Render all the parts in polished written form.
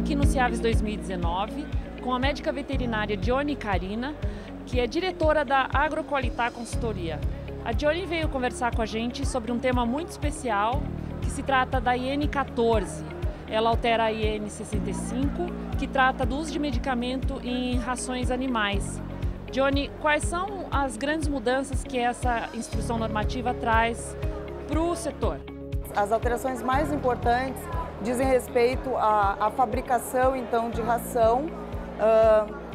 aqui no CIAVES 2019 com a médica veterinária Dione Carina, que é diretora da Agroqualitá Consultoria. A Dione veio conversar com a gente sobre um tema muito especial, que se trata da IN 14. Ela altera a IN 65, que trata do uso de medicamento em rações animais. Dione, quais são as grandes mudanças que essa instrução normativa traz para o setor? As alterações mais importantes dizem respeito à fabricação então de ração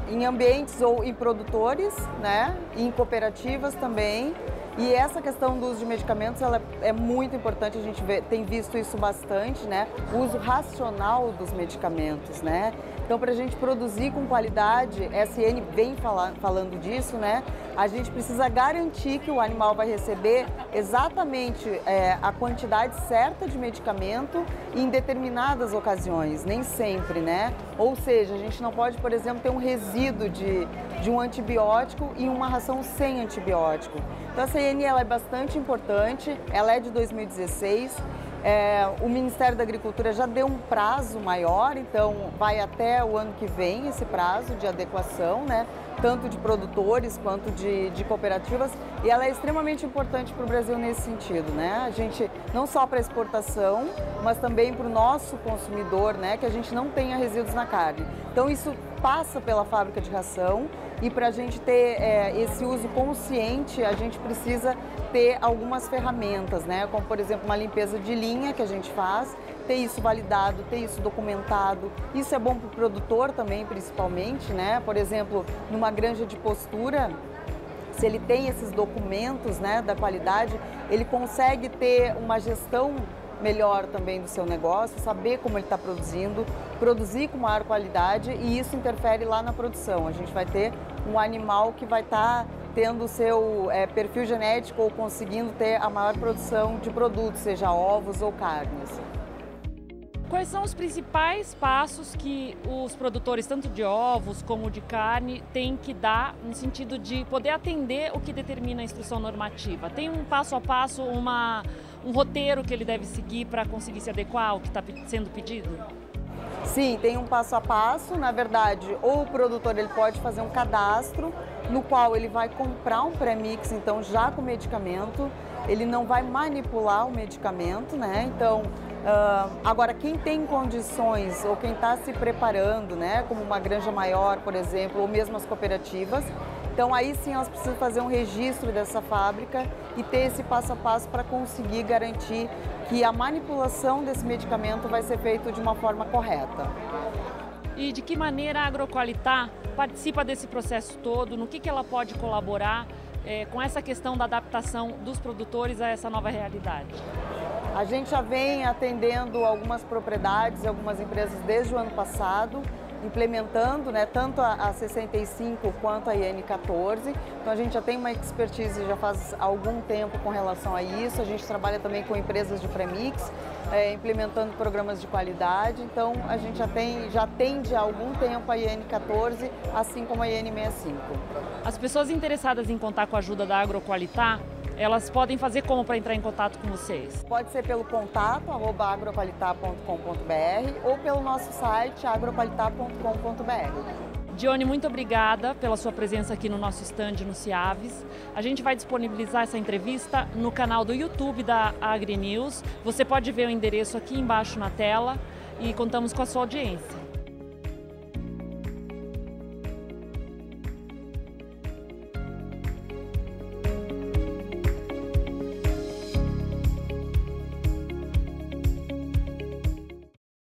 em ambientes ou em produtores, né, em cooperativas também. E essa questão do uso de medicamentos ela é muito importante, a gente tem visto isso bastante, né? O uso racional dos medicamentos, né? Então, para a gente produzir com qualidade, a SN vem falando disso, né? A gente precisa garantir que o animal vai receber exatamente a quantidade certa de medicamento em determinadas ocasiões, nem sempre, né? Ou seja, a gente não pode, por exemplo, ter um resíduo de um antibiótico em uma ração sem antibiótico. Então, a CN ela é bastante importante, ela é de 2016. O Ministério da Agricultura já deu um prazo maior, então vai até o ano que vem esse prazo de adequação, né? Tanto de produtores quanto de cooperativas, e ela é extremamente importante para o Brasil nesse sentido, né? A gente, não só para exportação, mas também para o nosso consumidor, né? Que a gente não tenha resíduos na carne. Então isso passa pela fábrica de ração, e para a gente ter esse uso consciente, a gente precisa ter algumas ferramentas, né? Como, por exemplo, uma limpeza de linha que a gente faz, ter isso validado, ter isso documentado. Isso é bom para o produtor também, principalmente, né? Por exemplo, numa granja de postura, se ele tem esses documentos, né, da qualidade, ele consegue ter uma gestão melhor também do seu negócio, saber como ele está produzindo, produzir com maior qualidade, e isso interfere lá na produção. A gente vai ter um animal que vai estar tendo o seu perfil genético ou conseguindo ter a maior produção de produtos, seja ovos ou carnes. Quais são os principais passos que os produtores, tanto de ovos como de carne, têm que dar no sentido de poder atender o que determina a instrução normativa? Tem um passo a passo, um roteiro que ele deve seguir para conseguir se adequar ao que está sendo pedido? Sim, tem um passo a passo. Na verdade, ou o produtor ele pode fazer um cadastro no qual ele vai comprar um pré-mix, então já com medicamento, ele não vai manipular o medicamento, né? Então, agora quem tem condições ou quem está se preparando, né, como uma granja maior, por exemplo, ou mesmo as cooperativas, então aí sim elas precisam fazer um registro dessa fábrica e ter esse passo a passo para conseguir garantir que a manipulação desse medicamento vai ser feita de uma forma correta. E de que maneira a Agroqualitá participa desse processo todo? No que ela pode colaborar com essa questão da adaptação dos produtores a essa nova realidade? A gente já vem atendendo algumas propriedades e algumas empresas desde o ano passado, implementando, né, tanto a 65 quanto a IN 14. Então a gente já tem uma expertise já faz algum tempo com relação a isso. A gente trabalha também com empresas de premix, implementando programas de qualidade. Então a gente já atende há algum tempo a IN 14, assim como a IN 65. As pessoas interessadas em contar com a ajuda da Agroqualitá, elas podem fazer como para entrar em contato com vocês? Pode ser pelo contato @agroqualitá.com.br ou pelo nosso site agroqualitá.com.br. Dione, muito obrigada pela sua presença aqui no nosso stand no CIAVES. A gente vai disponibilizar essa entrevista no canal do YouTube da AgriNews. Você pode ver o endereço aqui embaixo na tela e contamos com a sua audiência.